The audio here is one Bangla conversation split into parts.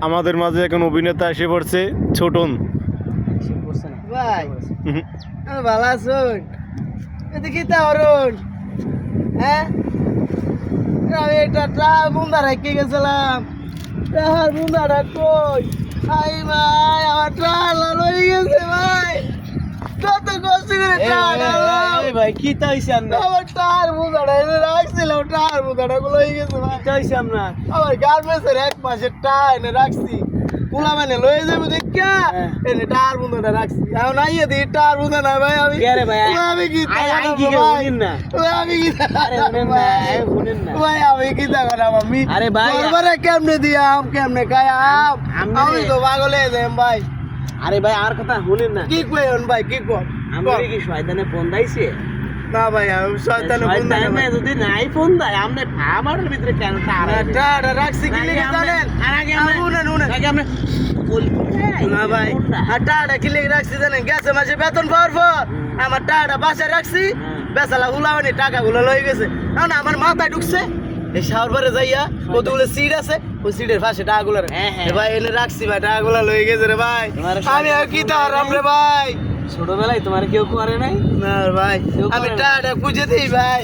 আমাদের মাঝে এখন অভিনেতা এসে পড়ছে ছোটন। ভাই ভালো আছেন? দেখি তা অরুণ, হ্যাঁ আমি একটা বুন্দা রেখে গেছিলাম, বুন্দাটা কই? ভাই ভাই আমার ট্রালা লই গেছে ভাই, কত কষ্ট করে ভাই কি তাইছে আপনার? আমার টার বুন্দাটা এনে রাখছিলাম, টার বুন্দাটা লই গেছে ভাই। তাইছে আপনার? আমার গার্মেন্টসের 1 মাসের টা এনে রাখছি, পোলা মানে লয়ে যাবে দেখা এনে টার বুন্দাটা রাখছি। এখন আইয়ে দিই টার বুন্দা না ভাই, আমি কে রে ভাই? আমি কি আই কি করে শুনেন না? আমি কি আরে শুনেন না, শুনেন না। ভাই আমি কি করাম? আমি আরে ভাই, বারবারে কেমনে দিয়াম, কেমনে খায়াম? আমি তো পাগল হয়ে যাই ভাই। আরে ভাই আর কথা শুনেন না। কি কইন ভাই, কি কর? আমি কি শয়তানে ফোন দাইছে? না ভাই আমি শয়তানে ফোন দেই না। যদি নাই ফোন দেয় আপনি আমার ভিতরে কেন তারা টাটা রাখছি কি লিখে জানেন? আর আগে আগে আমরা বলি না ভাই, আর টাটা কি লিখে রাখছি জানেন? গেছে মাসে বেতন পাওয়ার পর আমার টাটা বাসায় রাখছি, বেচালা হুলাওয়ানি টাকাগুলো লয়ে গেছে। এখন আমার মাথায় ঢুকছে এই শাওরবারে যাইয়া কতগুলো সিট আছে, ওই সিটের পাশে টাকাগুলো ভাই এনে রাখছি ভাই, টাকাগুলো লয়ে গেছে রে ভাই। আমি আর কি তারাম রে ভাই, ছোটবেলায় তোমার কেউ করে নাই? না ভাই আমি টাটা খুঁজে দিই ভাই,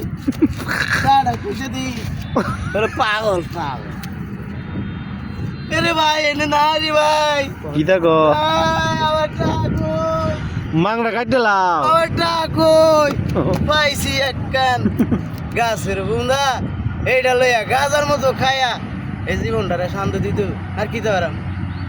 টাটা খুঁজে দিই। পাগল পাগল। এরে ভাই এনে না রে ভাই, কি দেখো আমার টাকা কই? মাংড়া কাটতে লাও। আমার টাকা কই? পাইছি একখান গাছের বুন্দা, এইটা লইয়া গাজার মতো খায়া এই জীবনটারে শান্ত দিত। আর কি তো